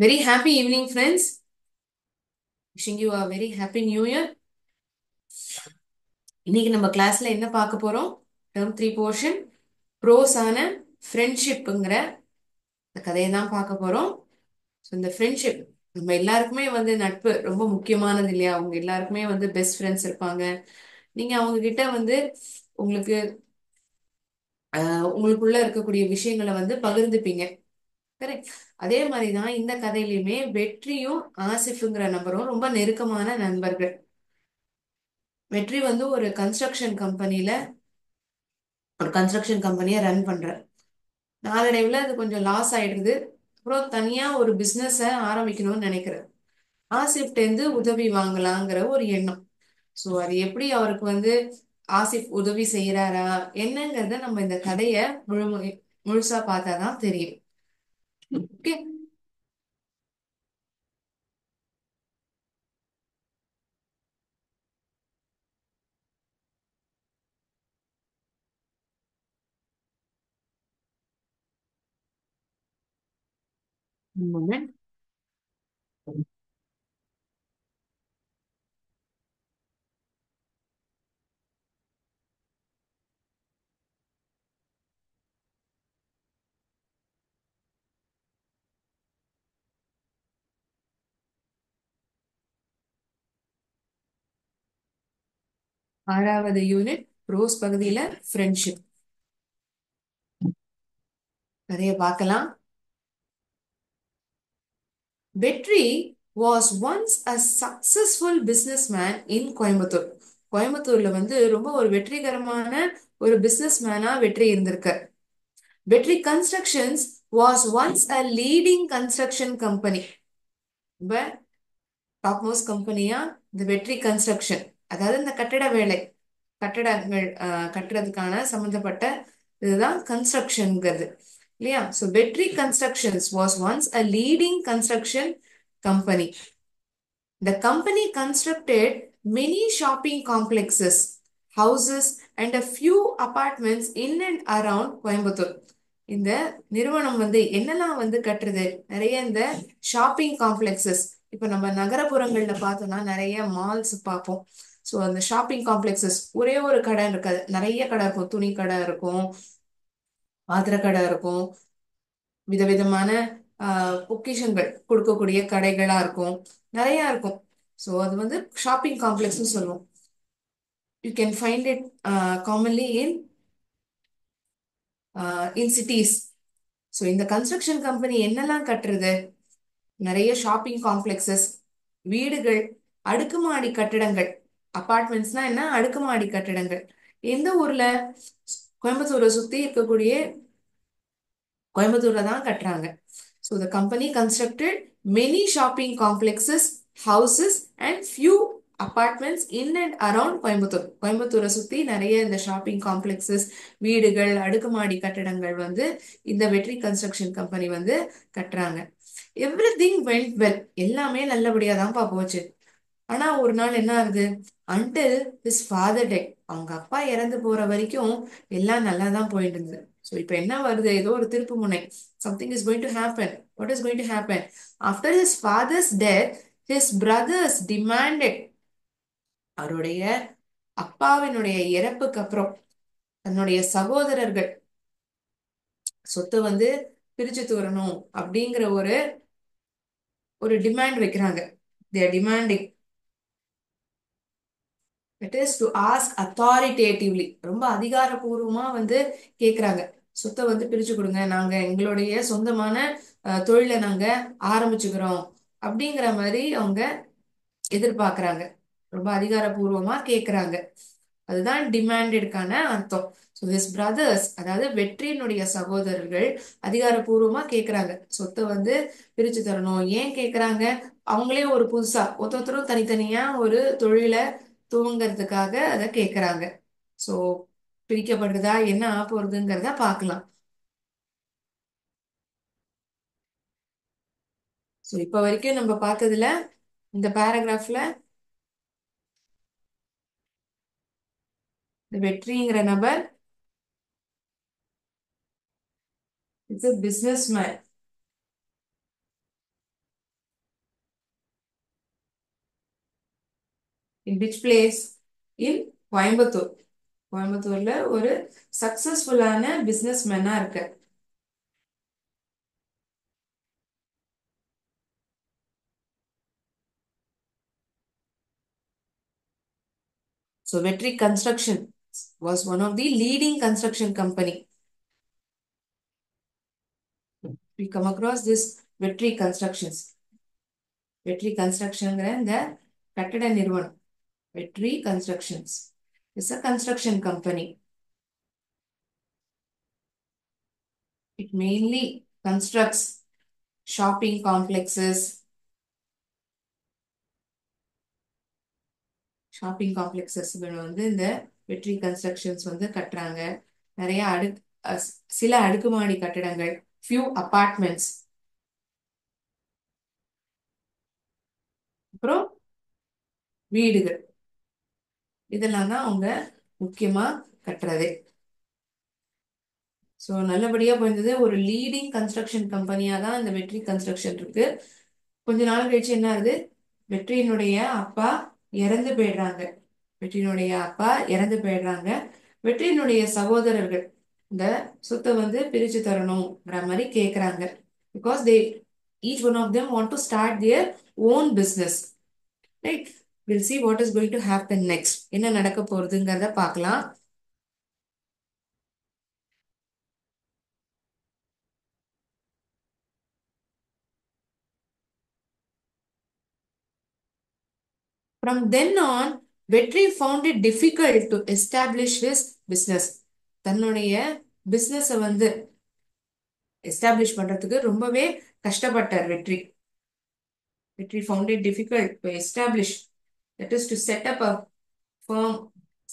Very happy evening, friends. Wishing you a very happy new year. இன்னைக்கு நம்ம கிளாஸ்ல என்ன பார்க்க போறோம்? டேர்ம் த்ரீ போர்ஷன் ப்ரோஸான ஃப்ரெண்ட்ஷிப்புங்கிற இந்த கதையை தான் பார்க்க போறோம். ஸோ இந்த ஃப்ரெண்ட்ஷிப் நம்ம எல்லாருக்குமே நட்பு ரொம்ப முக்கியமானது இல்லையா? அவங்க எல்லாருக்குமே பெஸ்ட் ஃப்ரெண்ட்ஸ் இருப்பாங்க. நீங்க அவங்க கிட்ட உங்களுக்கு உங்களுக்குள்ள இருக்கக்கூடிய விஷயங்களை பகிர்ந்துப்பீங்க. கரெக்ட். அதே மாதிரி தான் இந்த கதையிலுமே வெற்றியும் ஆசிஃபுங்கிற நபரும் ரொம்ப நெருக்கமான நண்பர்கள். வெற்றி ஒரு கன்ஸ்ட்ரக்ஷன் கம்பெனியை ரன் பண்ற நாளடைவுல அது கொஞ்சம் லாஸ் ஆயிடுது. அப்புறம் தனியா ஒரு பிசினஸ ஆரம்பிக்கணும்னு நினைக்கிறார். ஆசிப்ட இருந்து உதவி வாங்கலாங்கிற ஒரு எண்ணம். சோ அது எப்படி அவருக்கு ஆசிப் உதவி செய்யறாரா என்னங்கறத நம்ம இந்த கதைய முழுசா பார்த்தாதான் தெரியும். ஓகே. ஆறாவது யூனிட் ரோஸ் பகுதியில ஃப்ரெண்ட்ஷிப் கதைய பார்க்கலாம். வெற்றி was once a successful businessman in Coimbatore. கோயம்புத்தூர்ல ரொம்ப ஒரு வெற்றிகரமான ஒரு பிசினஸ் மேனா வெற்றி இருந்திருக்கார். வெற்றி constructions was once a leading construction company. ரொம்ப டாப் மோஸ்ட் கம்பெனியா இந்த வெற்றி கன்ஸ்ட்ரக்ஷன், அதாவது இந்த கட்டட வேலை, கட்டடங்கள் கட்டுறதுக்கான சம்பந்தப்பட்ட இதுதான் கன்ஸ்ட்ரக்ஷன்ங்கிறது இல்லையா? So Vetri constructions was once a leading construction company. The company constructed many shopping complexes, houses, and a few apartments in and around Coimbatore. இந்த நிறுவனம் என்னெல்லாம் கட்டுறது? நிறைய இந்த ஷாப்பிங் காம்ப்ளெக்சஸ். இப்ப நம்ம நகரப்புறங்கள்ல பார்த்தோம்னா நிறைய மால்ஸ் பார்ப்போம். ஸோ அந்த ஷாப்பிங் காம்ப்ளெக்சஸ் ஒரே ஒரு கடை இருக்காது, நிறைய கடை இருக்கும். துணி கடை இருக்கும், பாத்திர கடை இருக்கும், விதவிதமான பொக்கிஷங்கள் கொடுக்கக்கூடிய கடைகளா இருக்கும், நிறைய இருக்கும். ஸோ அது ஷாப்பிங் காம்ப்ளெக்ஸ்னு சொல்லுவோம். You can find it commonly in cities. So இந்த கன்ஸ்ட்ரக்ஷன் கம்பெனி என்னெல்லாம் கட்டுறது? நிறைய ஷாப்பிங் காம்ப்ளெக்சஸ், வீடுகள், அடுக்குமாடி கட்டிடங்கள். அபார்ட்மெண்ட்ஸ்னா என்ன? அடுக்குமாடி கட்டிடங்கள். எந்த ஊர்ல? கோயம்புத்தூரை சுத்தி இருக்கக்கூடிய கோயம்புத்தூர்ல தான் கட்டுறாங்க. So the company constructed many shopping complexes, houses and few apartments in and around Coimbatore. கோயம்புத்தூரை சுத்தி நிறைய இந்த ஷாப்பிங் காம்ப்ளெக்சஸ், வீடுகள், அடுக்குமாடி கட்டடங்கள் இந்த வெற்றி கன்ஸ்ட்ரக்ஷன் கம்பெனி கட்டுறாங்க. Every thing vent well. எல்லாமே நல்லபடியா தான்ப்பா போச்சு. ஆனா ஒரு நாள் என்ன ஆகுது? Until his father death. அவங்க அப்பா இறந்து போற வரைக்கும் எல்லாம் நல்லா தான் போயிட்டு இருந்தது. ஸோ இப்போ என்ன வருது? ஏதோ ஒரு திருப்பு முனை. Something is going to happen. What is going to happen? After his fathers death, his brothers demanded. அவருடைய அப்பாவினுடைய இறப்புக்கு அப்புறம் தன்னுடைய சகோதரர்கள் சொத்தை பிரிச்சு தூரணும் அப்படிங்கிற ஒரு ஒரு டிமாண்ட் வைக்கிறாங்க. They're demanding. It is to ask authoritatively. ரொம்ப அதிகாரப்பூர்வமா கேக்குறாங்க. சொத்தை பிரிச்சு கொடுங்க, நாங்க எங்களுடைய சொந்தமான தொழிலை நாங்க ஆரம்பிச்சுக்கிறோம் அப்படிங்கிற மாதிரி அவங்க எதிர்பார்க்கறாங்க. ரொம்ப அதிகாரப்பூர்வமா கேக்குறாங்க. அதுதான் டிமாண்டடுக்கான அர்த்தம். ஸோ ஹிஸ் பிரதர்ஸ், அதாவது வெற்றியினுடைய சகோதரர்கள் அதிகாரப்பூர்வமா கேக்குறாங்க சொத்தை பிரிச்சு தரணும். ஏன் கேக்குறாங்க? அவங்களே ஒரு புதுசா ஒருத்தரும் தனித்தனியா ஒரு தொழிலை துவங்கிறதுக்காக அதை கேக்குறாங்க. ஸோ பிரிக்கப்படுறதா என்ன ஆக போறதுங்கிறத பார்க்கலாம். ஸோ இப்ப வரைக்கும் நம்ம பார்த்ததுல இந்த பேராகிராஃப்ல இந்த வெற்றிங்கிற நபர் it's a businessman. Which place? In Coimbatore. கோயம்புத்தூர்ல ஒரு சக்சஸ்ஃபுல்லான பிசினஸ் மேனா இருக்க. So Vetri Construction was one of the leading construction company. We come across this Vetri Constructions. Vetri Construction இந்த கட்டட நிறுவனம். Vetri Constructions is a construction company. It mainly constructs shopping complexes. Shopping complexes வந்து இந்த வெற்றி constructions வந்து கட்டுறாங்க. நிறைய சில அடுக்குமாடி கட்டிடங்கள், ஃபியூ அபார்ட்மெண்ட்ஸ், அப்புறம் வீடுகள், இதெல்லாம் தான் அவங்க முக்கியமா கட்டுறது. ஸோ நல்லபடியா போயிருந்தது. ஒரு லீடிங் கன்ஸ்ட்ரக்ஷன் கம்பெனியா தான் இந்த வெற்றி கன்ஸ்ட்ரக்ஷன் இருக்கு. கொஞ்ச நாள் கழிச்சு என்ன ஆகுது? வெற்றியினுடைய அப்பா இறந்து போயிடுறாங்க. வெற்றியினுடைய அப்பா இறந்து போயிடுறாங்க. வெற்றியினுடைய சகோதரர்கள் இந்த சொத்தை வந்து பிரிச்சு தரணும்ன்ற மாதிரி கேக்குறாங்க. Because they each one of them want to start their own business, right? We'll see what is going to happen next. என்ன நடக்க போறதுங்கிறத பார்க்கலாம். From then on, வெற்றி found it difficult to establish his business. தன்னுடைய பிசினஸ வந்து establish பண்றதுக்கு ரொம்பவே கஷ்டப்பட்டார் வெற்றி. வெற்றி found it difficult to establish, that is to set up a firm,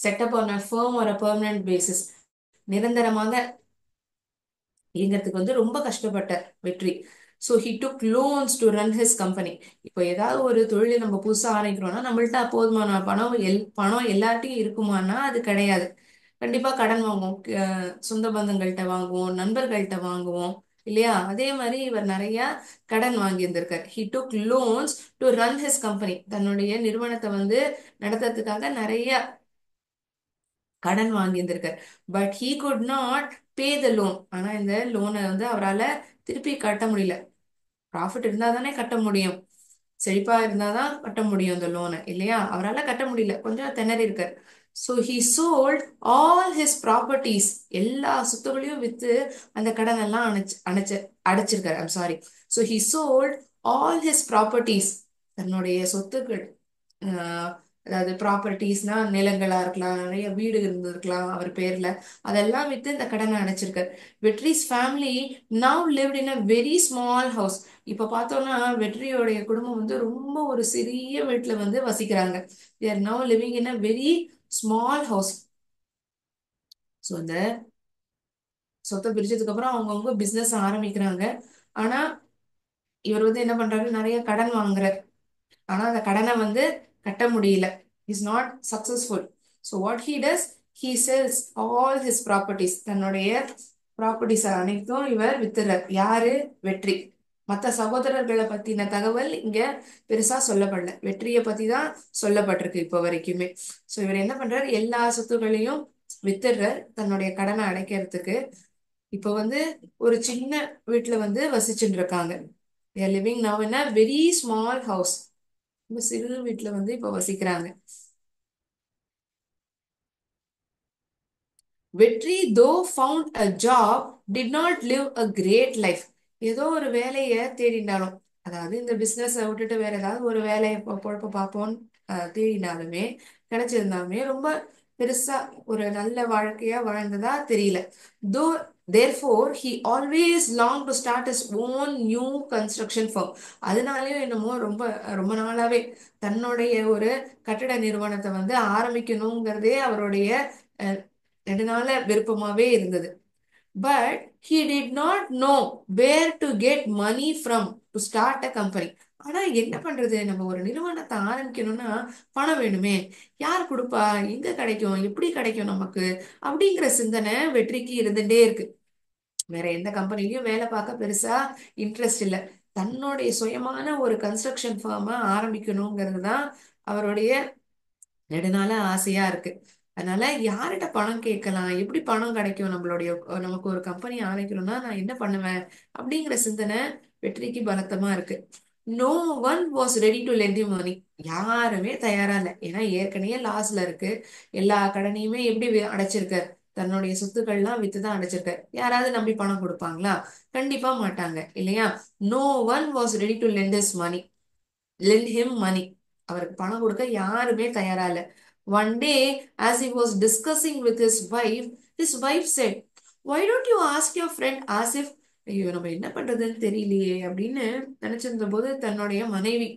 set up on a firm or a permanent basis. நிரந்தரமாக இயங்கிறதுக்கு வந்து ரொம்ப கஷ்டப்பட்டார் வெற்றி. So he took loans to run his company. இப்போ ஏதாவது ஒரு தொழிலை நம்ம புதுசாக ஆரம்பிக்கிறோம்னா நம்மள்ட்ட போதுமான பணம் எல்லார்ட்டையும் இருக்குமானா அது கிடையாது. கண்டிப்பா கடன் வாங்குவோம், சொந்த பந்தங்கள்கிட்ட வாங்குவோம், நண்பர்கள்ட்ட வாங்குவோம் இல்லையா? அதே மாதிரி இவர் நிறைய கடன் வாங்கி இருந்திருக்கார். He took loans to run his company. தன்னுடைய நிறுவனத்தை வந்து நடத்துறதுக்காக நிறைய கடன் வாங்கி இருந்திருக்கார். But he could not pay the loan. ஆனா இந்த லோனை வந்து அவரால் திருப்பி கட்ட முடியல. ப்ராஃபிட் இருந்தா தானே கட்ட முடியும், செழிப்பா இருந்தாதான் கட்ட முடியும் இந்த லோனை இல்லையா? அவரால் கட்ட முடியல, கொஞ்சம் திணறி இருக்கார். So he sold all his properties. எல்லா சொத்துகளையும் வித்து அந்த கடன் எல்லாம் அடைச்சிருக்காரு. I'm sorry. So he sold all his properties. தன்னுடைய சொத்துக்கள், அதாவது ப்ராப்பர்ட்டிஸ்னா நிலங்களா இருக்கலாம், நிறைய வீடு இருந்திருக்கலாம் அவர் பேர்ல, அதெல்லாம் வித்து இந்த கடனை அடைச்சிருக்காரு. Vetri's family now lived in a very small house. இப்ப பார்த்தோம்னா வெற்றியோடைய குடும்பம் வந்து ரொம்ப ஒரு சிறிய வீட்டுல வந்து வசிக்கிறாங்க. they are now living in a very small house. So இந்த சொத்தை பிரிச்சதுக்கு அப்புறம் அவங்கவுங்க பிசினஸ் ஆரம்பிக்கிறாங்க. ஆனா இவர் வந்து என்ன பண்றாரு? நிறைய கடன் வாங்குறாரு. ஆனா அந்த கடனை வந்து கட்ட முடியல. Is not successful. So what he does, he cells all his properties. தன்னுடைய ப்ராப்பர்ட்டிஸ் அனைத்தும் இவர் வித்துறார். யாரு? வெற்றி. மற்ற சகோதரர்களை பத்தின தகவல் இங்க பெருசா சொல்லப்படல, வெற்றியை பத்தி தான் சொல்லப்பட்டிருக்கு இப்போ வரைக்குமே. ஸோ இவர் என்ன பண்றாரு? எல்லா சொத்துக்களையும் வித்துடுறார் தன்னுடைய கடனை அடைக்கிறதுக்கு. இப்போ வந்து ஒரு சின்ன வீட்டுல வந்து வசிச்சுட்டு இருக்காங்க. they are living now in a very small house. ரொம்ப சிறு வீட்டுல வந்து இப்ப வசிக்கிறாங்க. Vetri though found a job did not live a great life. ஏதோ ஒரு வேலையை தேடினாலும், அதாவது இந்த பிசினஸ் விட்டுட்டு வேற ஏதாவது ஒரு வேலையை பொழப்ப பார்ப்போம் தேடினாலுமே, கிடைச்சிருந்தாலுமே ரொம்ப பெருசா ஒரு நல்ல வாழ்க்கையா வாழ்ந்ததா தெரியல. தோ therefore he always longed to start his own new construction firm. அதனாலயும் என்னமோ ரொம்ப ரொம்ப நாளாவே தன்னுடைய ஒரு கட்டட நிறுவனத்தை வந்து ஆரம்பிக்கணுங்கிறதே அவருடைய நெடுநாள விருப்பமாவே இருந்தது. But he did not know where to get money from to start a company. ஆனா என்ன பண்றது? நம்ம ஒரு நிறுவனத்தை ஆரம்பிக்கணும்னா பணம் வேணுமே, யார் கொடுப்பா, எங்க கிடைக்கும், எப்படி கிடைக்கும் நமக்கு, அப்படிங்கிற சிந்தனை வெற்றிக்கு இருந்துட்டே இருக்கு. வேற எந்த கம்பெனிலையும் வேலை பார்க்க பெருசா இன்ட்ரெஸ்ட் இல்லை. தன்னுடைய சுயமான ஒரு கன்ஸ்ட்ரக்ஷன் ஃபார்மை ஆரம்பிக்கணுங்கிறது தான் அவருடைய நெடுநாள ஆசையா இருக்கு. அதனால யார்கிட்ட பணம் கேட்கலாம், எப்படி பணம் கிடைக்கும், நம்மளுடைய நமக்கு ஒரு கம்பெனி ஆரம்பிக்கணும்னா நான் என்ன பண்ணுவேன் அப்படிங்கிற சிந்தனை வெற்றிக்கு பலத்தமா இருக்கு. No one was ready to lend you money. யாருமே தயாரா இல்லை, ஏன்னா ஏற்கனவே லாஸ்ல இருக்கு. எல்லா கடனையுமே எப்படி அடைச்சிருக்க, தன்னுடைய சொத்துக்கள்லாம் வித்துதான் அடைச்சிருக்க. யாராவது நம்பி பணம் கொடுப்பாங்களா? கண்டிப்பா மாட்டாங்க இல்லையா? No one was ready to lend lend him money. அவருக்கு பணம் கொடுக்க யாருமே தயாரா இல்ல. One day, as he was discussing with his wife said, "Why don't you ask your friend Asif?" ஐயோ நம்ம என்ன பண்றதுன்னு தெரியலையே அப்படின்னு நினைச்சிருந்த போது தன்னுடைய மனைவி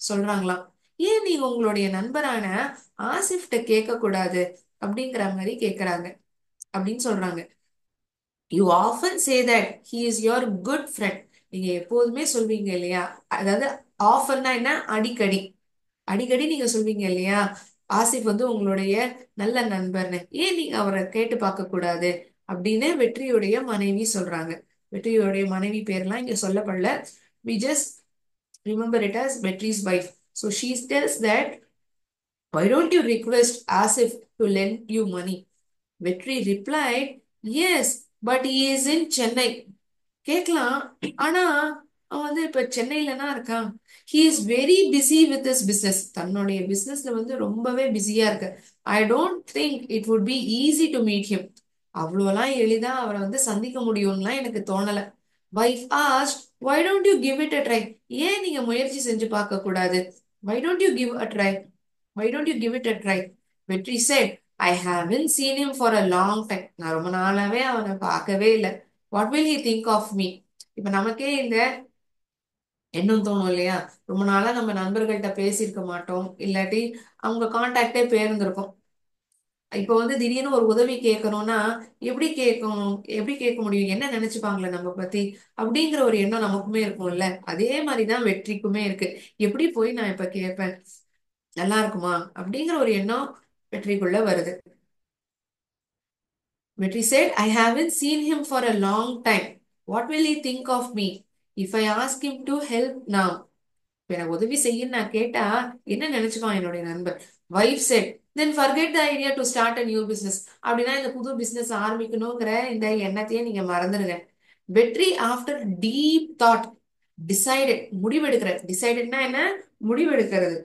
சொல்றாங்களாம், ஏன் நீங்க உங்களுடைய நண்பரான ஆசிஃப்ட கேட்க கூடாது அப்படிங்கிற மாதிரி கேக்குறாங்க அப்படின்னு சொல்றாங்க. You often say that he is your good friend. நீங்க எப்போதுமே சொல்வீங்க இல்லையா, அதாவது ஆஃபர்னா என்ன, அடிக்கடி அடிக்கடி நீங்க சொல்வீங்க இல்லையா, ஆசிப் வந்து உங்களுடைய நல்ல நண்பர்னு, ஏன் நீங்க அவரை கேட்டு பார்க்க கூடாது அப்படின்னு வெற்றியுடைய மனைவி சொல்றாங்க. வெற்றியுடைய மனைவி பேர்லாம் இங்க சொல்லப்படல. We just remember it as Vetri's wife. So she tells that, why don't you request Asif to lend you money? வெற்றி replied, yes, but he is in Chennai. கேக்கலாம், ஆனா அவன் வந்து இப்ப சென்னையில தான் இருக்கான். He is very busy with his business. தன்னுடைய பிசினஸ்ல வந்து ரொம்பவே பிஸியா இருக்கு. I don't think it would be easy to meet him. அவ்வளோலாம் எளிதா அவரை வந்து சந்திக்க முடியும்லாம் எனக்கு தோணல. Wife ask, why don't you give it a try? ஏன் நீங்க முயற்சி செஞ்சு பார்க்க கூடாது? Why don't you give a try? Why don't you give it a try? வெற்றி said, I haven't seen him for a long time. நான் ரொம்ப நாளாவே அவனை பார்க்கவே இல்லை. What will he think of me? இப்ப நமக்கே இந்த எண்ணம் தோணும் இல்லையா, ரொம்ப நாளா நம்ம நண்பர்கள்ட்ட பேசியிருக்க மாட்டோம், இல்லாட்டி அவங்க கான்டாக்டே போயிருந்திருக்கும். இப்ப வந்து திடீர்னு ஒரு உதவி கேட்கணும்னா எப்படி கேட்கணும், எப்படி கேட்க முடியும், என்ன நினைச்சுப்பாங்களே நம்ம பத்தி அப்படிங்கிற ஒரு எண்ணம் நமக்குமே இருக்கும்ல. அதே மாதிரிதான் வெற்றிக்குமே இருக்கு. எப்படி போய் நான் இப்ப கேட்பேன், நல்லா இருக்குமா அப்படிங்கிற ஒரு எண்ணம் வெற்றிக்குள்ள வருது. வெற்றி said, I haven't seen him for a long time. What will he think of me if I ask him to help now? இப்ப எனக்கு உதவி செய்ய நான் கேட்டா என்ன நினைச்சுப்பான் என்னுடைய நண்பர்? Wife set, then forget the idea to start a new business. அப்படின்னா இந்த புது பிசினஸ் ஆரம்பிக்கணுங்கிற இந்த எண்ணத்தையே நீங்க மறந்துடுங்க. வெற்றி ஆஃப்டர் டீப் தாட் டிசைடட், முடிவெடுக்கிற. டிசைடட்னா என்ன, முடிவெடுக்கிறது,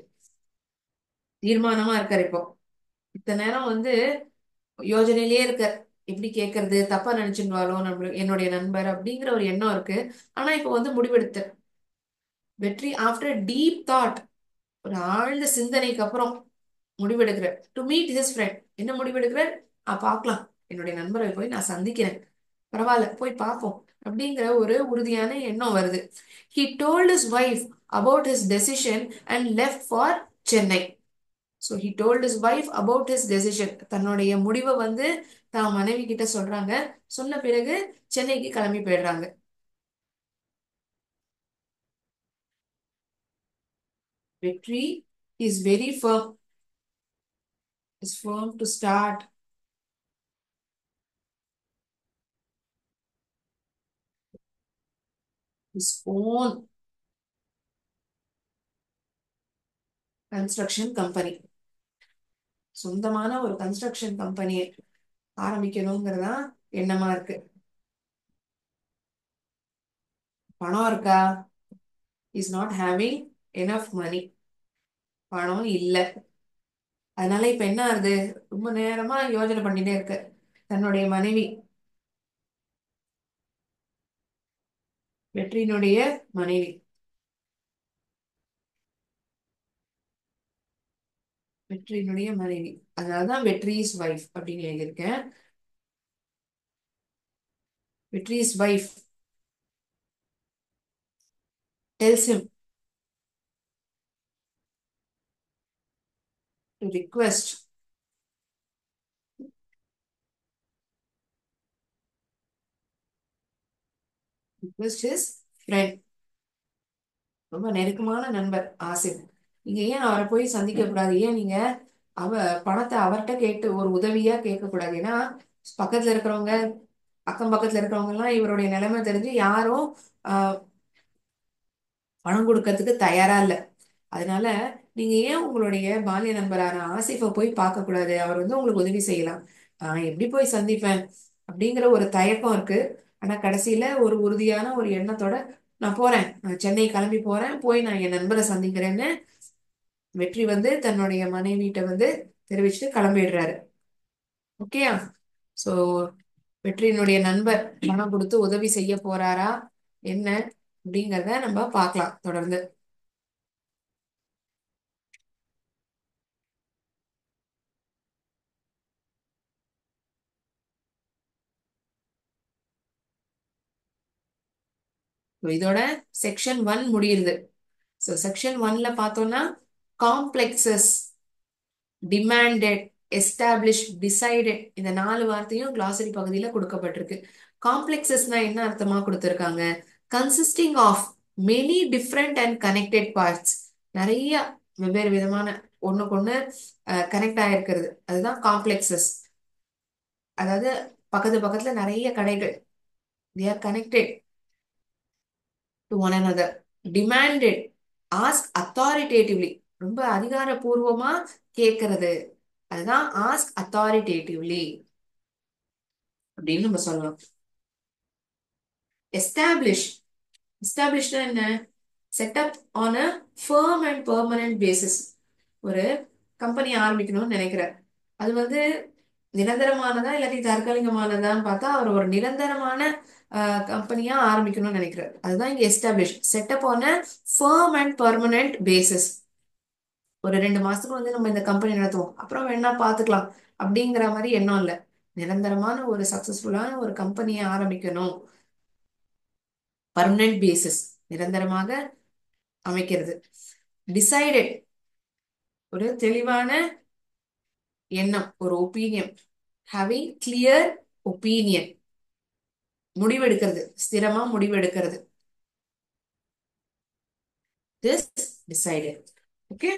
தீர்மானமா இருக்காரு இப்போ. இத்தனை நேரம் வந்து யோஜனையிலேயே இருக்க, எப்படி கேட்கறது, தப்பா நினைச்சுடுவாரோ நம்ம என்னுடைய நண்பர் அப்படிங்கிற ஒரு எண்ணம் இருக்கு. ஆனா இப்ப வந்து முடிவெடுத்த வெற்றி ஆஃப்டர் டீப் தாட், ஒரு ஆழ்ந்த சிந்தனைக்கு அப்புறம் முடிவெடுக்கிற. டு மீட் ஹிஸ் ஃப்ரெண்ட், என்ன முடிவெடுக்கிற, பார்க்கலாம், என்னுடைய நண்பரை போய் நான் சந்திக்கிறேன், பரவாயில்ல போய் பார்ப்போம் அப்படிங்கிற ஒரு உறுதியான எண்ணம் வருது. He told his wife about his decision and left for Chennai. So he told his wife about his decision. தன்னுடைய முடிவை வந்து தான் மனைவி கிட்ட சொல்றாங்க. சொன்ன பிறகு சென்னைக்கு கிளம்பி போயிடுறாங்க. Vetri is very firm, is firm to start his own construction company. சொந்தமான ஒரு கன்ஸ்ட்ரக்ஷன் கம்பெனியை ஆரம்பிக்கணுங்கிறதா எண்ணமா இருக்கு. பணம் இருக்கா? Is not having enough money. பணம் இல்ல. அதனால இப்ப என்ன ஆகுது, ரொம்ப நேரமா யோசனை பண்ணிட்டே இருக்கு. தன்னுடைய மனைவி, வெற்றியினுடைய மனைவி, வெற்றியினுடைய மனைவி, அதனாலதான் வெற்றிஸ் வைஃப் அப்படின்னு எழுதியிருக்கேன். வெற்றிஸ் wife tells him to request his friend, ரொம்ப நெருக்கமான நண்பர் ஆசிப், நீங்க ஏன் அவரை போய் சந்திக்க கூடாது, ஏன் நீங்க அவ பணத்தை அவர்கிட்ட கேட்டு ஒரு உதவியா கேட்க கூடாது? ஏன்னா பக்கத்துல இருக்கிறவங்க, அக்கம் பக்கத்துல இருக்கிறவங்க எல்லாம் இவருடைய நிலைமை தெரிஞ்சு யாரும் ஆஹ் பணம் கொடுக்கறதுக்கு தயாரா இல்ல. அதனால நீங்க ஏன் உங்களுடைய பால்ய நண்பரான ஆசிஃபை போய் பார்க்க கூடாது? அவர் வந்து உங்களுக்கு உதவி செய்யலாம். நான் எப்படி போய் சந்திப்பேன் அப்படிங்கிற ஒரு தயக்கம் இருக்கு. ஆனா கடைசியில ஒரு உறுதியான ஒரு எண்ணத்தோட நான் போறேன், நான் சென்னை கிளம்பி போறேன், போய் நான் என் நண்பரை சந்திக்கிறேன்னு வெற்றி வந்து தன்னுடைய மனைவிட்ட வந்து தெரிவிச்சுட்டு கிளம்பிடுறாரு. ஓகேயா? சோ வெற்றியினுடைய நண்பர் பணம் கொடுத்து உதவி செய்ய போறாரா என்ன அப்படிங்கிறத நம்ம பார்க்கலாம் தொடர்ந்து. So, இதோட செக்ஷன் 1 முடியுது. ஸோ செக்ஷன் 1ல பார்த்தோம்னா காம்ப்ளெக்சஸ், டிமாண்டட், எஸ்டாப்ளிஷ், டிசைடட் இந்த 4 வார்த்தையும் கிளாசரி பகுதியில கொடுக்கப்பட்டிருக்கு. காம்ப்ளெக்சஸ்னா என்ன அர்த்தமா கொடுத்திருக்காங்க? Consisting of many different and connected parts, நிறைய வெவ்வேறு விதமான ஒண்ணுக்கு ஒண்ணு கனெக்ட் ஆயிருக்கிறது, அதுதான் காம்ப்ளெக்சஸ். அதாவது பக்கத்து பக்கத்துல நிறைய கடைகள், they are connected to one another. Demanded, ask authoritatively, ரொம்ப அதிகாரப்பூர்வமா கேட்கறது, அதுதான் ask authoritatively அப்படின்னு நம்ம சொல்லலாம். எஸ்டாப்ளிஷ், எஸ்டாப்ளிஷ்னா என்ன? Set up on a firm and permanent basis. ஒரு கம்பெனி ஆரம்பிக்கணும்னு நினைக்கிறார். அது வந்து நிரந்தரமானதா இல்லாட்டி தற்காலிகமானதான்னு பார்த்தா அவர் ஒரு நிரந்தரமான கம்பெனியா ஆரம்பிக்கணும்னு நினைக்கிறார். அதுதான் இங்க establish. Set up on a firm and permanent basis. ஒரு 2 மாசத்துக்கு வந்து நம்ம இந்த கம்பெனி நடத்துவோம், அப்புறம் வேணா பாத்துக்கலாம் அப்படிங்கிற மாதிரி எண்ணம் இல்ல. நிரந்தரமான ஒரு சக்சஸ்ஃபுல்லான ஒரு கம்பெனியை ஆரம்பிக்கணும், பர்மனன்ட் பேசிஸ், நிரந்தரமாக அமைக்கிறது. டிசைடட், ஒரு தெளிவான எண்ணம், ஒரு ஒப்பீனியன். ஹேவிங் கிளியர் ஒப்பீனியன், முடிவெடுக்கிறது, ஸ்திரமா முடிவெடுக்கிறது. This decided. Okay.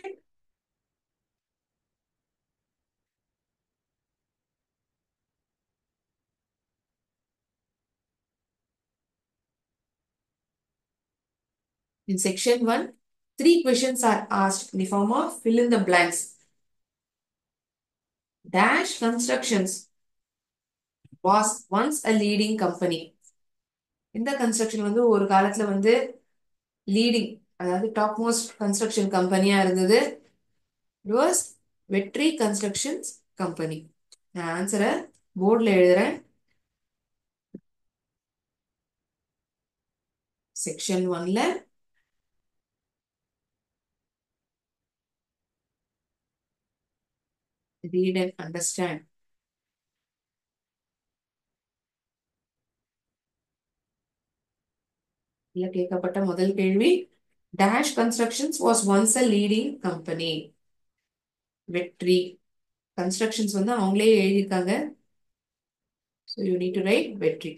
In section 1, 3 questions are asked in the form of fill in the blanks. Dash Constructions was once a leading company. இந்த கன்ஸ்ட்ரக்ஷன் வந்து ஒரு காலத்துல வந்து லீடிங், அதாவது டாப் மோஸ்ட் கன்ஸ்ட்ரக்ஷன் கம்பெனியா இருந்தது. It was Vetri constructions company. நான் ஆன்சரை போர்ட்ல எழுதுறேன். செக்ஷன் 1ல read and understand. இல்ல கேட்கப்பட்ட முதல் கேள்வி, Dash Constructions was once a leading company. வெற்றி கன்ஸ்ட்ரக்ஷன்ஸ் வந்து அவங்களே எழுதியிருக்காங்க. So you need to write வெற்றி.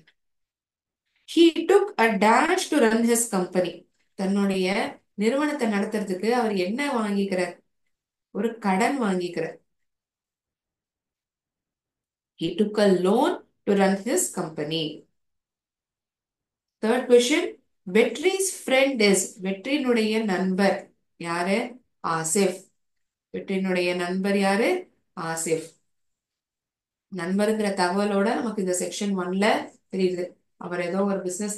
He took a dash to run his company. தன்னுடைய நிறுவனத்தை நடத்துறதுக்கு அவர் என்ன வாங்கிக்கிறார்? ஒரு கடன் வாங்கிக்கிறார். He took a loan to run his company. Third question, வெற்றி's friend is, வெற்றியினுடைய நண்பர் யாரு? ஆசிஃப். வெற்றியினுடைய நண்பர் யாரு? ஆசிஃப். நண்பருங்கிற தகவலோட நமக்கு இந்த செக்ஷன் 1ல தெரியுது. அவர் ஏதோ ஒரு பிசினஸ்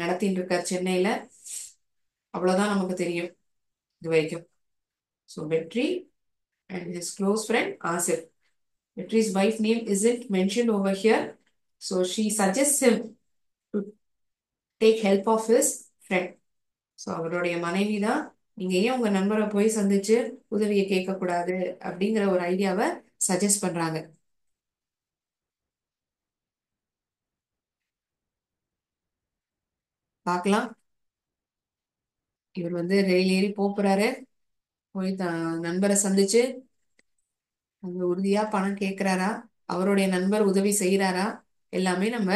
நடத்திட்டு இருக்கார் சென்னையில, அவ்வளவுதான் நமக்கு தெரியும் இது வரைக்கும். ஸோ வெற்றி and his close friend Asif. Vetri's wife name isn't mentioned over here, so she suggests him to take help of his friend. So அவருடைய மனைவி தான், நீங்க ஏன் உங்க நண்பரை போய் சந்திச்சு உதவியை கேட்க கூடாது அப்படிங்கிற ஒரு ஐடியாவை சஜஸ்ட் பண்றாங்க. பார்க்கலாம். இவர் வந்து ரயில் ஏறி போறாரு, போய் நண்பரை சந்திச்சு அங்க உறுதியா பணம் கேட்கிறாரா, அவருடைய நண்பர் உதவி செய்யறாரா, எல்லாமே நம்ம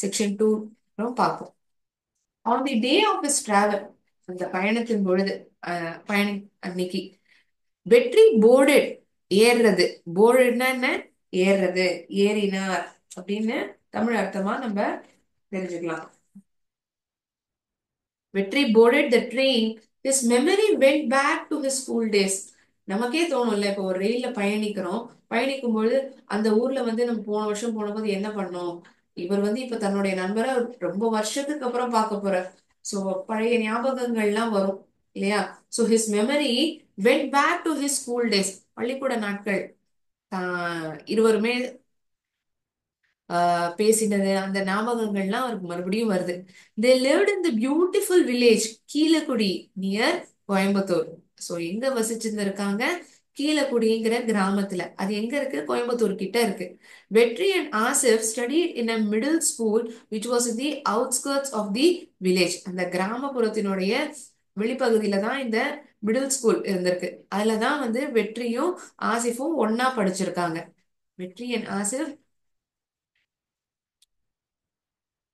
செக்ஷன் 2 பார்ப்போம். On the day of his travel, அந்த பயணத்தின் பொழுது, பயண அன்னைக்கு வெற்றி போர்டட், ஏறுறது. போர்டுன்னா என்ன? ஏறுறது, ஏறினார் அப்படின்னு தமிழ் அர்த்தமா நம்ம தெரிஞ்சுக்கலாம். வெற்றி boarded the train his memory went back to his school days. நமக்கே தோணும்ல, இப்போ ஒரு ரயில்ல பயணிக்கிறோம். பயணிக்கும்போது அந்த ஊர்ல வந்து நம்ம போன வருஷம் போனபோது என்ன பண்ணோம், இவர் வந்து இப்ப தன்னுடைய நண்பரை ரொம்ப வருஷத்துக்கு அப்புறம் பார்க்க போறார். சோ பழைய ஞாபகங்கள்லாம் வரும் இல்லையா? So his memory went back to his school days. பள்ளிக்கூட நாட்கள். இருவருமே பேசினது அந்த ஞாபகங்கள்லாம் அவருக்கு மறுபடியும் வருது. They lived in the beautiful village Keezhakudi near Coimbatore. So எங்க வசிச்சிருந்திருக்காங்க? கீழக்குடிங்கிற கிராமத்துல. அது எங்க இருக்கு? கோயம்புத்தூர் கிட்ட இருக்கு. Vetri and Asif studied in a middle school which was in the outskirts of the village. அந்த கிராமப்புறத்தினுடைய வெளிப்பகுதியில தான் இந்த மிடில் ஸ்கூல் இருந்திருக்கு. அதுலதான் வந்து வெற்றியும் ஆசிஃபும் ஒன்னா படிச்சிருக்காங்க. வெற்றி and Asif,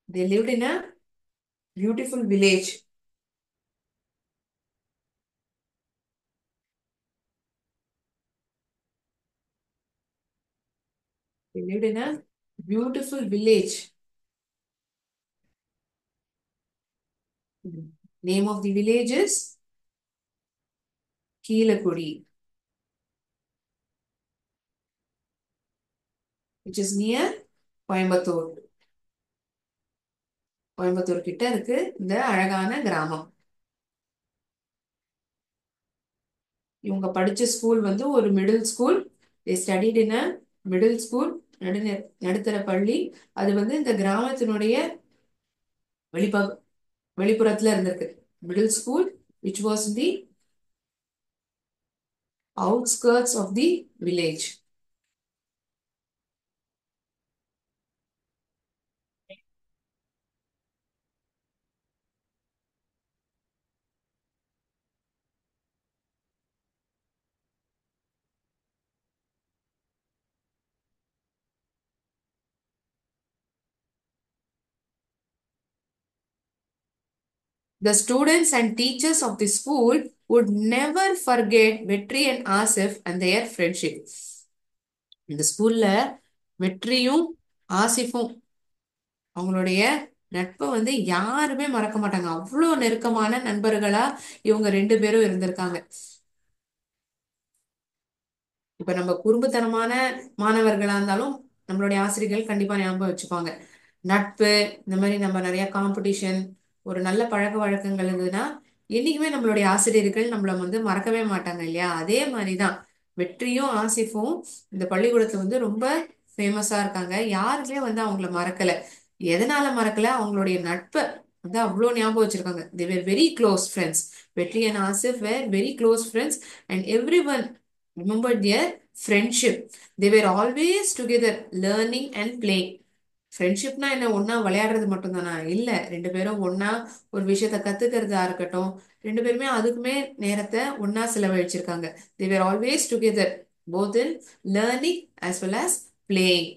they lived in a beautiful village. They lived in a beautiful village. Name of the village is Keelakudi, which is near Coimbatore. Coimbatore கிட்ட இருக்கு இந்த அழகான கிராமம். இவங்க படிச்ச ஸ்கூல் வந்து ஒரு middle school. they studied in a middle school, நடுத்தர பள்ளி. அது வந்து இந்த கிராமத்தினுடைய வெளிப்ப வெளிப்புறத்துல இருந்திருக்கு. Middle school which was in the outskirts of the village. The students and teachers of the school would never forget Vetri and Asif and their friendship. இந்த ஸ்கூல்ல வெற்றியும் ஆசிஃபும் அவங்களுடைய நட்பை வந்து யாருமே மறக்க மாட்டாங்க. அவ்வளோ நெருக்கமான நண்பர்களா இவங்க ரெண்டு பேரும் இருந்திருக்காங்க. இப்ப நம்ம குறும்புத்தனமான மாணவர்களா இருந்தாலும் நம்மளுடைய ஆசிரியர்கள் கண்டிப்பா ஞாபகம் வச்சுப்பாங்க. நட்பு, இந்த மாதிரி நம்ம நிறைய காம்படிஷன், ஒரு நல்ல பழக்க வழக்கங்கள் இருந்ததுன்னா என்னைக்குமே நம்மளுடைய ஆசிரியர்கள் நம்மள வந்து மறக்கவே மாட்டாங்க இல்லையா? அதே மாதிரிதான் வெற்றியும் ஆசிஃபும் இந்த பள்ளிக்கூடத்துல வந்து ரொம்ப ஃபேமஸா இருக்காங்க. யாருமே வந்து அவங்கள மறக்கல. எதனால மறக்கல? அவங்களுடைய நட்பை வந்து அவ்வளோ ஞாபகம் வச்சிருக்காங்க. they were very close friends. வெற்றி and Asif were very close friends and everyone remembered their friendship. They were always together learning and playing. ஃப்ரெண்ட்ஷிப்னா என்ன, ஒன்னா விளையாடுறது மட்டும்தானா? இல்ல, ரெண்டு பேரும் ஒன்னா ஒரு விஷயத்த கத்துக்கிறதா இருக்கட்டும், ரெண்டு பேருமே அதுக்குமே நேரத்தை ஒன்னா செலவழிச்சிருக்காங்க. they were always together both in learning as well as playing.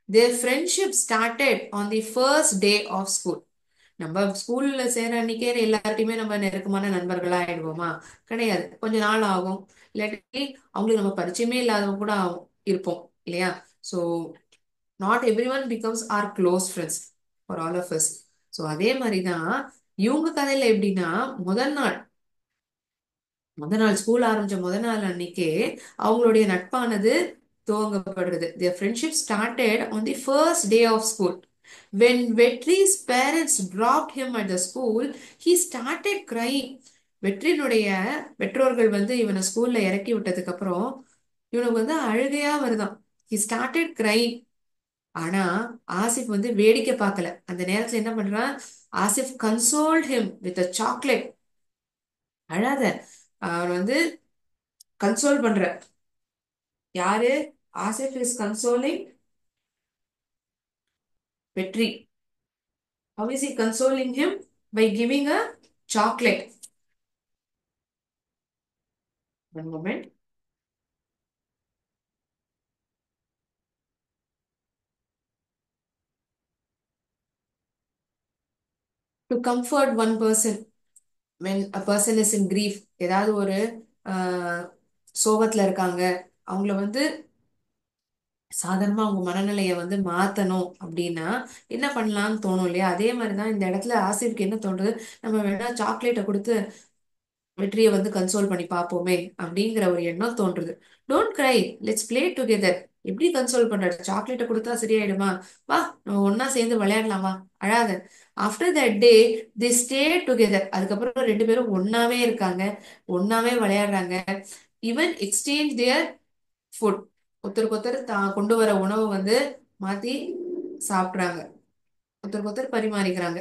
Their friendship started on the first day of school. நம்ம ஸ்கூல்ல சேர அன்னைக்கே எல்லார்ட்டையுமே நம்ம நெருக்கமான நண்பர்களா ஆயிடுவோமா? கிடையாது. கொஞ்ச நாள் ஆகும். இல்லாட்டி அவங்களுக்கு நம்ம பரிச்சயமே இல்லாதவங்க கூட இருப்போம் இல்லையா? So not everyone becomes or close friends for all of us. So அதே மாதிரிதான் இவங்க கதையில எப்படின்னா, முதல் நாள் முதல் நாள் ஸ்கூல் ஆரம்பிச்ச முதல் நாள் அன்னைக்கே அவங்களுடைய நட்பானது துவங்கப்படுறது. Their friendship started on the first day of school. When Vetri's parents dropped him at the school, he started crying. வெற்றினுடைய பெற்றோர்கள் வந்து இவனை ஸ்கூல்ல இறக்கி விட்டதுக்கு அப்புறம் இவனுக்கு வந்து அழுகையா வருதாம். He started crying. ஆனா ஆசிப் வந்து வேடிக்கை பார்க்கல. அந்த நேரத்துல என்ன பண்றான்? Asif consoled him with a chocolate. அழாத, அவன் வந்து கன்சோல் பண்ற. யாரு? ஆசிஃப் இஸ் கன்சோலிங் வெற்றி. How is he consoling him? By giving a chocolate. One moment. To comfort one person when a person is in grief. ஏதாவது ஒரு ஆஹ் சோகத்துல இருக்காங்க, அவங்கள வந்து சாதாரணமா உங்க மனநிலையை வந்து மாத்தணும் அப்படின்னா என்ன பண்ணலாம்னு தோணும் இல்லையா? அதே மாதிரிதான் இந்த இடத்துல ஆசிஃப்க்கு என்ன தோணுது, நம்ம வேணா சாக்லேட்டை கொடுத்து வெற்றியை வந்து கன்சோல் பண்ணி பார்ப்போமே அப்படிங்கிற ஒரு எண்ணம் தோன்றுது. Don't cry, let's play together. எப்படி கன்சோல் பண்றது? சாக்லேட்டை கொடுத்தா சரியாயிடுமா? வா, நம்ம ஒன்னா சேர்ந்து விளையாடலாம், வா, அழாத. After that day the stay together. அதுக்கப்புறம் ரெண்டு பேரும் ஒன்னாவே இருக்காங்க, ஒன்னாவே விளையாடுறாங்க. Even exchange their food. ஒருத்தருக்கு ஒருத்தர் தான் கொண்டு வர உணவை வந்து மாத்தி சாப்பிடுறாங்க, ஒருத்தருக்கு ஒருத்தர் பரிமாறிக்கிறாங்க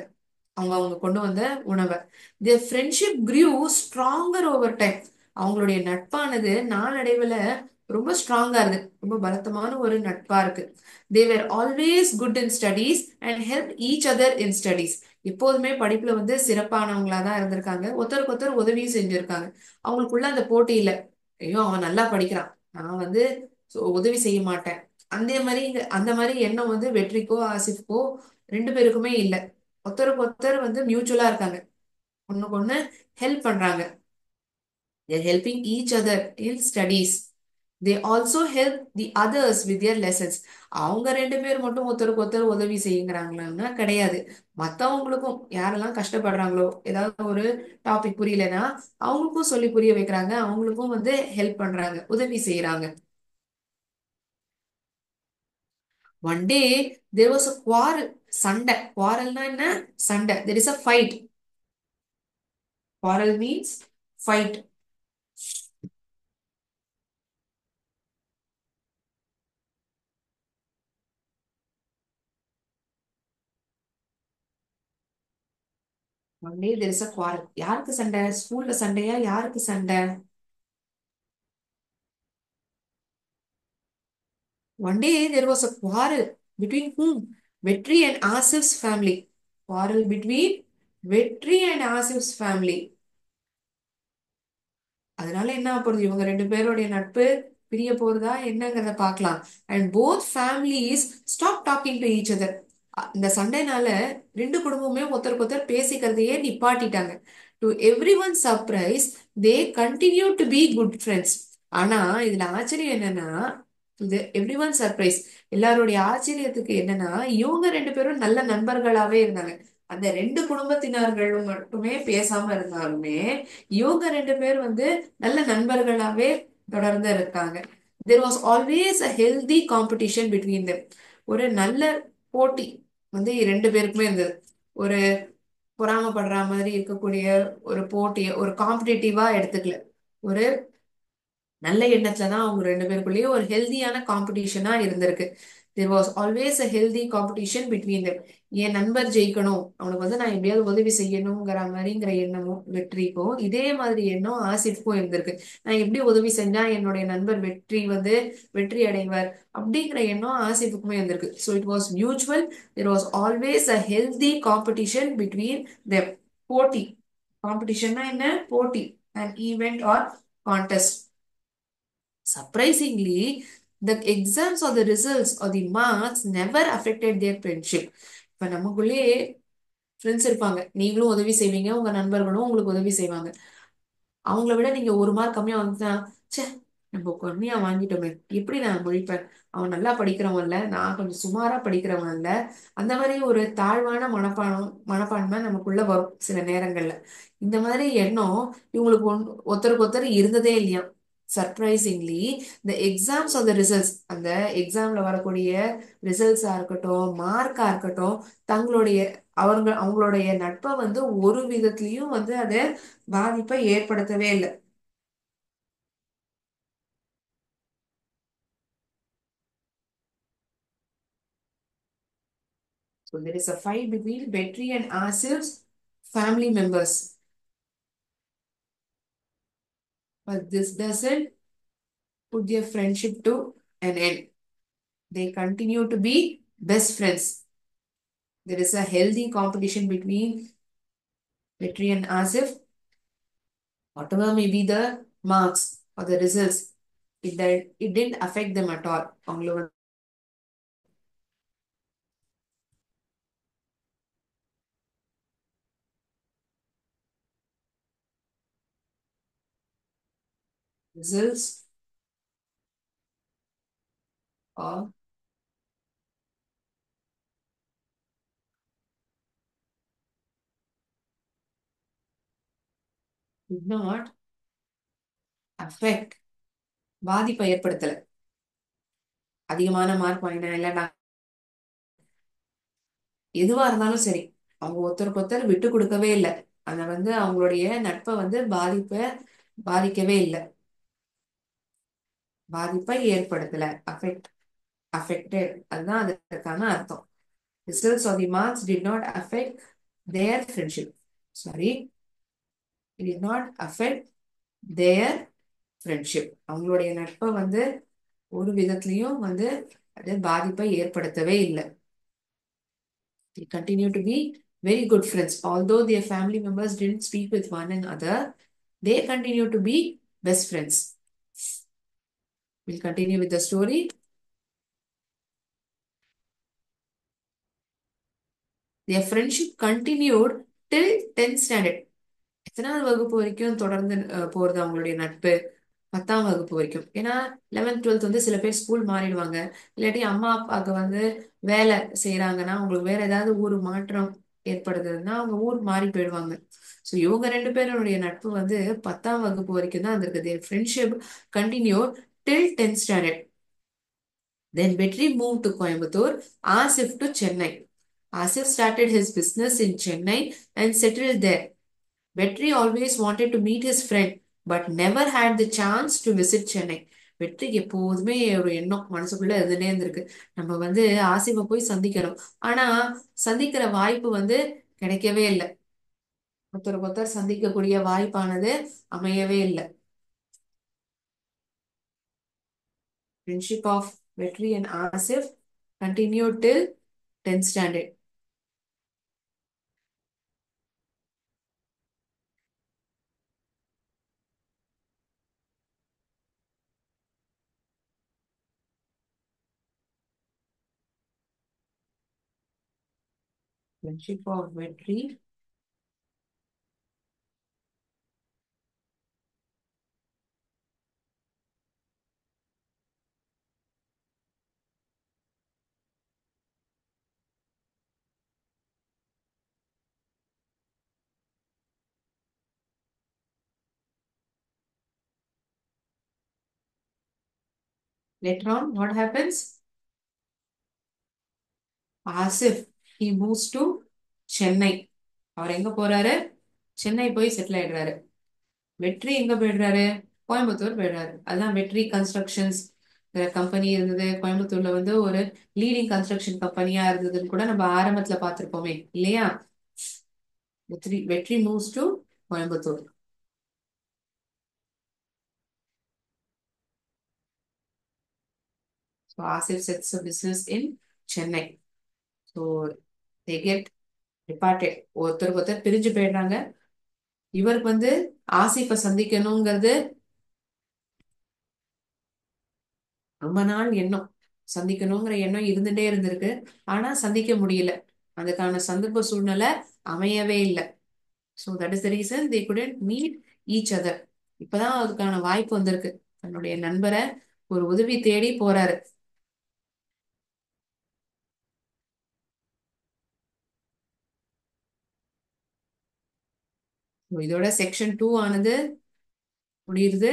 அவங்க அவங்க கொண்டு வந்த உணவை. their friendship grew stronger over time. அவங்களுடைய நட்பானது நாளடைவுல ரொம்ப ஸ்ட்ராங்கா இருக்கு, ரொம்ப பலத்தமான ஒரு நட்பா இருக்கு. they were always good in studies and helped each other in studies. எப்போதுமே படிப்புல வந்து சிறப்பானவங்களா தான் இருந்திருக்காங்க, ஒருத்தருக்கு ஒருத்தர் உதவியும் செஞ்சிருக்காங்க. அவங்களுக்குள்ள அந்த போட்டி இல்ல, ஐயோ அவன் நல்லா படிக்கிறான், நான் வந்து உதவி செய்ய மாட்டேன். அந்த மாதிரி எண்ணம் வந்து வெற்றிக்கோ ஆசிஃப்கோ ரெண்டு பேருக்குமே இல்ல. ஒருத்தருக்கு ஒருத்தர் வந்து மியூச்சுவலா இருக்காங்க, ஒண்ணுக்கு ஒண்ணு ஹெல்ப் பண்றாங்க. they're helping each other in studies. they also help the others with their lessons. அவங்க ரெண்டு பேர் மட்டும் ஒருத்தருக்கு ஒருத்தர் உதவி செய்யுங்கிறாங்கன்னா கிடையாது. மத்தவங்களுக்கும் யாரெல்லாம் கஷ்டப்படுறாங்களோ, ஏதாவது ஒரு டாபிக் புரியலன்னா அவங்களுக்கும் சொல்லி புரிய வைக்கிறாங்க, அவங்களுக்கும் வந்து ஹெல்ப் பண்றாங்க, உதவி செய்யறாங்க. One day there was a quarrel. சண்டை. quarrelனா என்ன? சண்டை. there is a fight. quarrel means fight. One day there is a quarrel. யாருக்கு சண்டை? ஸ்கூல்ல சண்டையா? யாருக்கு சண்டை? One day there was a quarrel between whom? வெற்றி and Asif's family. quarrel between வெற்றி and Asif's family. அதனால என்ன ஆகப் போகுது? இவங்க ரெண்டு பேருடைய நட்பு பிரிய போறதா என்னங்கிறத பார்க்கலாம். And both families stop talking to each other. இந்த சண்டைனால ரெண்டு குடும்பமே ஒருத்தருக்கு ஒருத்தர் பேசிக்கிறதையே நிப்பாட்டிட்டாங்க. To everyone surprise they continue to be good friends. ஆனா இதுல ஆச்சரியம் என்னன்னா, இது எவ்ரி ஒன் சர்ப்ரைஸ், எல்லாருடைய ஆச்சரியத்துக்கு என்னன்னா, இவங்க ரெண்டு பேரும் நல்ல நண்பர்களாவே இருந்தாங்க. அந்த ரெண்டு குடும்பத்தினர்களும் மட்டுமே பேசாம இருந்தாலுமே இவங்க ரெண்டு பேர் வந்து நல்ல நண்பர்களாவே தொடர்ந்து இருக்காங்க. there was always a healthy competition between them. ஒரு நல்ல போட்டி வந்து ரெண்டு பேருக்குமே இருந்தது. ஒரு பொறாமைப்படுற மாதிரி இருக்கக்கூடிய ஒரு போட்டியை ஒரு காம்படிட்டிவா எடுத்துக்கல, ஒரு நல்ல எண்ணத்துல தான் அவங்க ரெண்டு பேருக்குள்ளேயும் ஒரு ஹெல்தியான காம்படிஷனா இருந்திருக்கு. there was always a healthy competition between them. என் நண்பர் ஜெயிக்கணும், அவனுக்கு வந்து நான் எப்படியாவது உதவி செய்யணுங்கிற மாதிரிங்கிற எண்ணமும் வெற்றிக்கும், இதே மாதிரி எண்ணம் ஆசிஃப்க்கும் இருந்திருக்கு. நான் எப்படி உதவி செஞ்சா என்னுடைய நண்பர் வெற்றி அடைவார் அப்படிங்கிற எண்ணம் ஆசிஃபுக்குமே இருந்திருக்கு. So it was mutual. there was always a healthy competition between them. போட்டி. காம்படிஷன்னா என்ன? போட்டி. an event or contest. Surprisingly, the exams or the results or the marks never affected their friendship. இப்ப நமக்குள்ளே ஃப்ரெண்ட்ஸ் இருப்பாங்க, நீங்களும் உதவி செய்வீங்க, உங்க நண்பர்களும் உங்களுக்கு உதவி செய்வாங்க. அவங்கள விட நீங்க ஒரு மார்க் கம்மியா வந்துட்டா, ச்சே நம்ம கம்மியா வாங்கிட்டோமே, எப்படி நான் முழிப்பேன், அவன் நல்லா படிக்கிறவன் இல்ல, நான் கொஞ்சம் சுமாரா படிக்கிறவன் இல்ல. அந்த மாதிரி ஒரு தாழ்வான மனப்பான்மை நமக்குள்ள வரும் சில நேரங்கள்ல. இந்த மாதிரி எண்ணம் இவங்களுக்கு ஒருத்தருக்கு ஒருத்தர் இருந்ததே இல்லையா. Surprisingly the exams R the results, அந்த எக்ஸாம்ல வரக்கூடிய ரிசல்ட்ஸா இருக்கட்டும், மார்க்கா இருக்கட்டும், தங்களுடைய அவங்களுடைய நட்பை வந்து ஒரு விதத்திலையும் வந்து அதை பாதிப்பை ஏற்படுத்தவே இல்லை. So there is a fight between Vetri and Asif's family members. But this doesn't put their friendship to an end. They continue to be best friends. There is a healthy competition between Vetri and Asif. Whatever may be the marks or the results, it didn't affect them at all. அவங்களோட results or did not affect, பாதிப்பை ஏற்படுத்தல. அதிகமான mark வாங்கினா இல்ல நான் எதுவா இருந்தாலும் சரி, அவங்க ஒருத்தருக்கு ஒருத்தர் விட்டு கொடுக்கவே இல்லை. அத அவங்களுடைய நட்பை பாதிக்கவே இல்லை. பாதிப்பை ஏற்படுத்தல, affected, அதுதான் அதற்கான அர்த்தம். Results of the marks did not affect their friendship. Sorry, it did not affect their friendship. அவங்களுடைய நட்பை ஒரு விதத்திலையும் அது பாதிப்பை ஏற்படுத்தவே இல்லை. They continue to be very good friends. Although their family members didn't speak with one another, they continue to be best friends. We'll continue with the story. Their friendship continued till 10th standard. எத்தனாவது வகுப்பு வரைக்கும் தொடர்ந்து போறது அவங்களுடைய நட்பு? 10ஆம் வகுப்பு வரைக்கும். ஏன்னா 11th 12th சில பேர் ஸ்கூல் மாறிடுவாங்க. இல்லாட்டி அம்மா அப்பாவுக்கு வேலை செய்யறாங்கன்னா அவங்களுக்கு வேற ஏதாவது ஊர் மாற்றம் ஏற்படுதுன்னா அவங்க ஊர் மாறி போயிடுவாங்க. ஸோ இவங்க ரெண்டு பேருடைய நட்பு 10ஆம் வகுப்பு வரைக்கும் தான் இருந்திருக்கு. Their friendship continued till 10th standard. Then Vetri moved to Coimbatore, Asif to Chennai. Asif started his business in Chennai and settled there. Vetri always wanted to meet his friend, but never had the chance to visit Chennai. வெற்றிக்கு எப்போதுமே ஒரு எண்ணம் மனசுக்குள்ள இருந்துட்டே இருந்திருக்கு. நம்ம ஆசிஃபை போய் சந்திக்கணும். ஆனா சந்திக்கிற வாய்ப்பு கிடைக்கவே இல்லை. ஒருத்தருக்கு ஒருத்தர் சந்திக்கக்கூடிய வாய்ப்பானது அமையவே இல்லை. Friendship of Vetri and Asif continued till 10th standard. Friendship of Vetri later on, what happens? Asif, he moves to Chennai. அவர் எங்க போறாரு? சென்னை போய் செட்டில் ஆயிடுறாரு. வெற்றி எங்க போயிடுறாரு? கோயம்புத்தூர் போயிடுறாரு. அதான் வெற்றி கன்ஸ்ட்ரக்ஷன்ஸ் கம்பெனி இருந்தது கோயம்புத்தூர்ல. ஒரு லீடிங் கன்ஸ்ட்ரக்ஷன் கம்பெனியா இருந்ததுன்னு கூட நம்ம ஆரம்பத்துல பார்த்திருப்போமே இல்லையா? வெற்றி moves to Coimbatore. So Asif sets a business in Chennai. So they get departed. ஒருத்தருக்கு ஒருத்தர் பிரிஞ்சு போயிடுறாங்க. இவருக்கு ஆசிஃபை சந்திக்கணுங்கிறது ரொம்ப நாள் எண்ணம். சந்திக்கணுங்கிற எண்ணம் இருந்துட்டே இருந்திருக்கு. ஆனா சந்திக்க முடியல. அதுக்கான சந்தர்ப்ப சூழ்நிலை அமையவே இல்லை. So that is the reason they couldn't meet each other. இப்பதான் அதுக்கான வாய்ப்பு வந்திருக்கு. தன்னுடைய நண்பரை ஒரு உதவி தேடி போறாரு. இதோட செக்ஷன் 2 ஆனது முடியுது.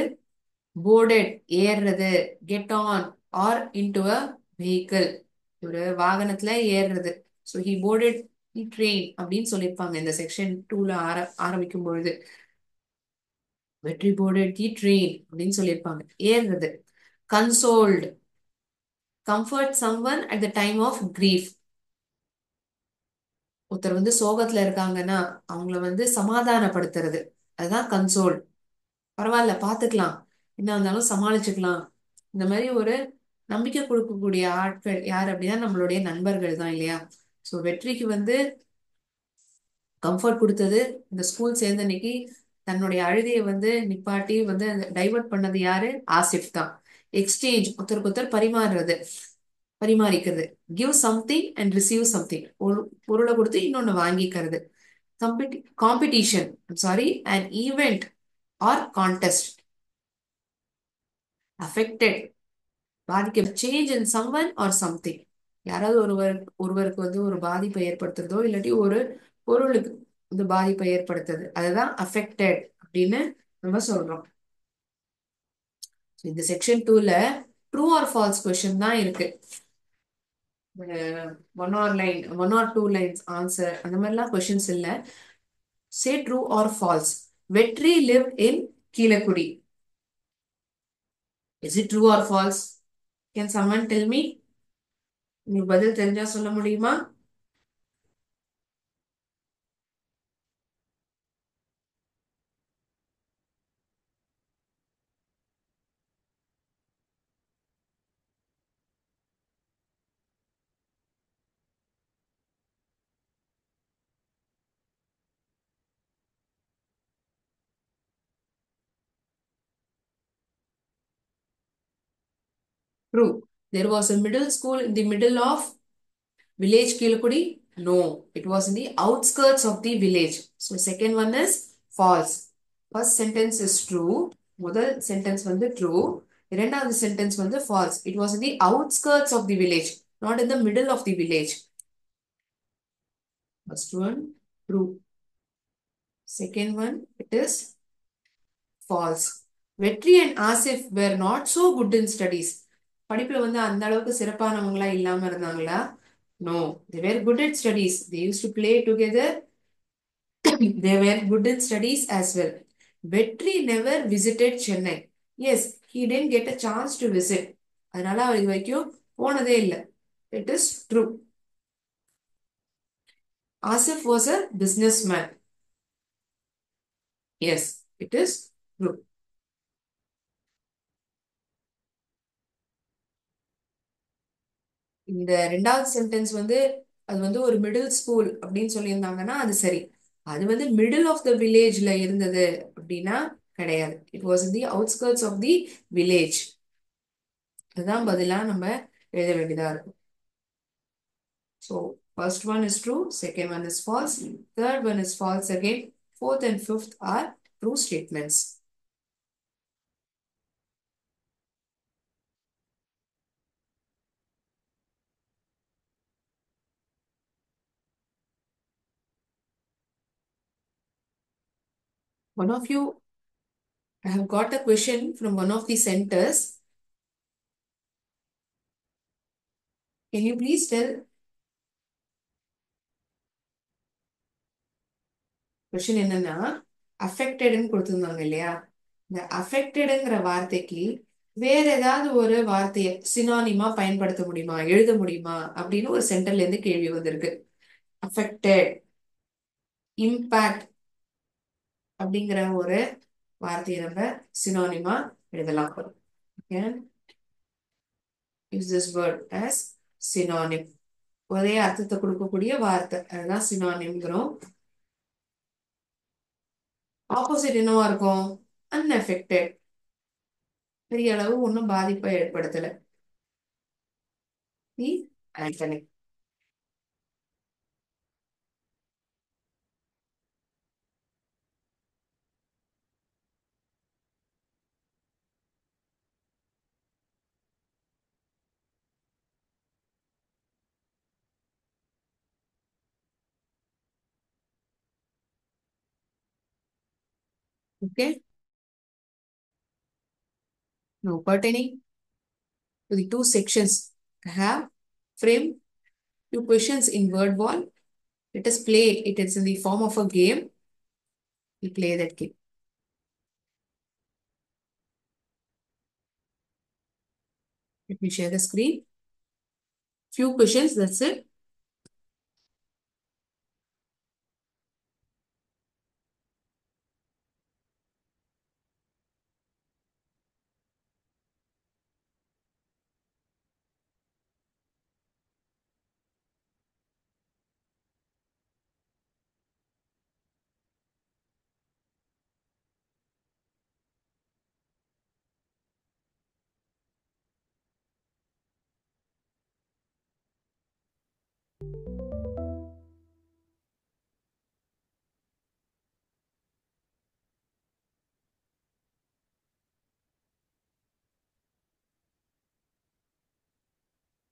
போர்டட், ஏறுறது, get on or into a vehicle, ஒரு வாகனத்துல ஏறுறது. So he boarded the train அப்படின்னு சொல்லியிருப்பாங்க இந்த செக்ஷன் 2ல ஆரம்பிக்கும் பொழுது. வெற்றி போர்டட் தி ட்ரெயின் அப்படின்னு சொல்லியிருப்பாங்க. ஏறுறது. Consoled, comfort someone at the time of grief. ஒருத்தர் சோகத்துல இருக்காங்கன்னா அவங்கள சமாதானப்படுத்துறது, அதுதான் கன்சோல். பரவாயில்ல, பாத்துக்கலாம், என்ன இருந்தாலும் சமாளிச்சுக்கலாம். இந்த மாதிரி ஒரு நம்பிக்கை கொடுக்கக்கூடிய ஆட்கள் யார் அப்படின்னா நம்மளுடைய நண்பர்கள் தான் இல்லையா? ஸோ வெற்றிக்கு கம்ஃபர்ட் கொடுத்தது இந்த ஸ்கூல் சேர்ந்த அன்னைக்கு தன்னுடைய அழுகையை நிப்பாட்டி டைவர்ட் பண்ணது யாரு? ஆசிஃப் தான். எக்ஸ்சேஞ்ச், ஒருத்தருக்கு ஒருத்தர் பரிமாறிக்கிறது. Give something and receive something, ஒரு பொருளை கொடுத்து இன்னொன்னு வாங்கிக்கிறது. Competition, sorry, and event or contest. Affected, பாதிக்க, change in someone or something. யாராவது ஒருவருக்கு ஒரு பாதிப்பை ஏற்படுத்துறதோ இல்லாட்டி ஒரு பொருளுக்கு பாதிப்பை ஏற்படுத்துறது, அதுதான் அஃபெக்டட் அப்படின்னு அப்படின்னு நம்ம சொல்றோம். So, இந்த செக்ஷன் 2ல ட்ரூ ஆர் ஃபால்ஸ் கொஸ்டின் தான் இருக்கு. One or two lines answer அந்த மாதிரிலாம் கொஸ்டின்ஸ் இல்ல. Say true or false. Vetri live in Keezhakudi. Is it true or false? Can someone tell me? உங்களுக்கு பதில் தெரிஞ்சா சொல்ல முடியுமா? True. There was a middle school in the middle of village Kilakudi? No, it was in the outskirts of the village. So second one is false. First sentence is true. முதல் sentence வந்து true. இரண்டாவது sentence வந்து false. It was in the outskirts of the village, not in the middle of the village. First one, true. Second one, it is false. வெற்றி and Asif were not so good in studies. படிப்புல வந்து அந்த அளவுக்கு சிறப்பானவங்களா இல்லாம இருந்தாங்களா? No, they were good at studies. They used to play together. They were good in studies as well. Vetri never visited Chennai. Yes, he didn't get a chance to visit. அதனால அவர் இது வரைக்கும் போனதே இல்லை. It is true. Asif was a businessman. Yes, it is true. இந்த ரெண்டாவது sentence வந்து அது வந்து ஒரு மிடில் ஸ்கூல் அப்படின்னு சொல்லியிருந்தாங்கன்னா அது சரி. அது வந்து மிடில் ஆஃப் த வில்லேஜ்ல இருந்தது அப்படின்னா கிடையாது. It was in the outskirts of the village. அதுதான் பதிலா நம்ம எழுத வேண்டியதா இருக்கும். So first one is true, second one is false, third one is false again, fourth and fifth are true statements. One of you, I have got a question from one of the centers. Can you please tell? Question என்னன்னா அஃபெக்டட்னு கொடுத்துருந்தாங்க இல்லையா? இந்த அஃபெக்டட்ங்கிற வார்த்தைக்கு வேற ஏதாவது ஒரு வார்த்தையை சினானிமா பயன்படுத்த முடியுமா, எழுத முடியுமா அப்படின்னு ஒரு சென்டர்ல இருந்து கேள்வி வந்திருக்கு. அஃபெக்டட், இம்பாக்ட் அப்படிங்கிற ஒரு வார்த்தையை நம்ம சினானிமா எழுதலாம். Can use this word as synonym. ஒரே அர்த்தத்தை கொடுக்கக்கூடிய வார்த்தை, அதுதான் சினானிம்ங்கிறோம். ஆப்போசிட் என்னவா இருக்கும்? அன்அஃபெக்டட். பெரிய அளவு ஒன்றும் பாதிப்பை ஏற்படுத்தல. தி Antony. Okay. Now pertaining to the two sections, I have framed two questions in word wall. Let us play. It is in the form of a game. We play that game. Let me share the screen. Few questions, that's it.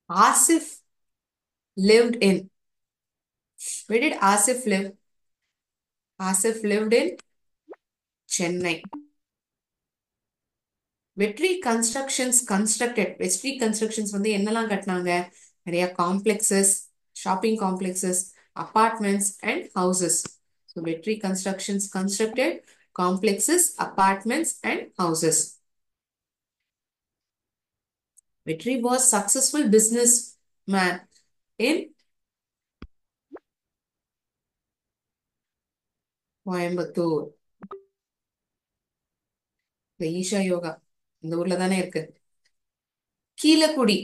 Asif lived in. Where did Asif live? Asif lived in Chennai. வெற்றி constructions constructed. வெற்றி constructions வந்து என்னெல்லாம் கட்டினாங்க? நிறைய complexes, shopping complexes, apartments and houses. So Vetri constructions constructed complexes, apartments and houses. Vetri was successful business man in Coimbatore. இந்த ஈஷா யோகா இந்த ஊர்ல தானே இருக்கு. கீழக்குடி.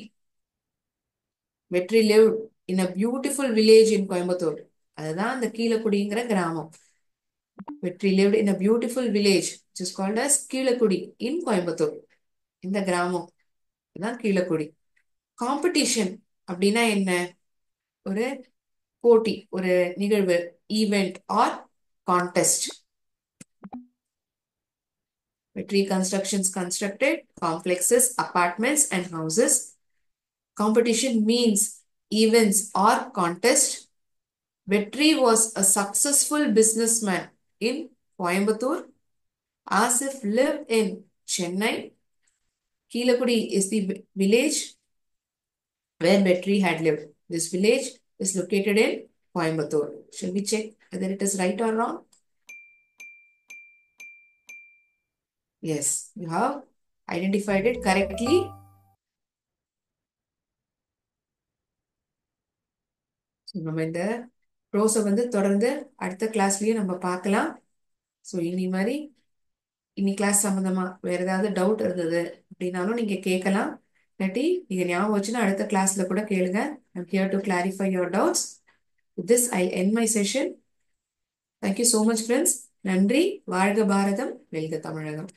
வெற்றி lived in a beautiful village in Coimbatore. அதுதான் அந்த கீழக்குடிங்கிற கிராமம். வெற்றி lived in a beautiful village which is called as Keezhakudi in Coimbatore. இந்த கிராமம் தான் கீழக்குடி. காம்படிஷன் அப்படின்னா என்ன? ஒரு போட்டி, ஒரு நிகழ்வு, ஈவெண்ட் ஆர் கான்டெஸ்ட். வெற்றி constructions constructed complexes, apartments and houses. Competition means events or contest. Vetri was a successful businessman in Coimbatore. Asif lived in Chennai. Keelakudi is the village where Vetri had lived. This village is located in Coimbatore. Shall we check whether it is right or wrong? Yes, you have identified it correctly. நம்ம இந்த ப்ரோஸை வந்து தொடர்ந்து அடுத்த கிளாஸ்லயும் நம்ம பார்க்கலாம். So இனி class சம்மந்தமா வேற ஏதாவது டவுட் இருந்தது அப்படின்னாலும் நீங்க கேட்கலாம். இல்லாட்டி நீங்க ஞாபகம் வச்சுன்னா அடுத்த கிளாஸ்ல கூட கேளுங்க. I'm here to clarify your doubts. With this, I end my session. Thank you so much, friends. நன்றி. வாழ்க பாரதம், வெல்க தமிழகம்.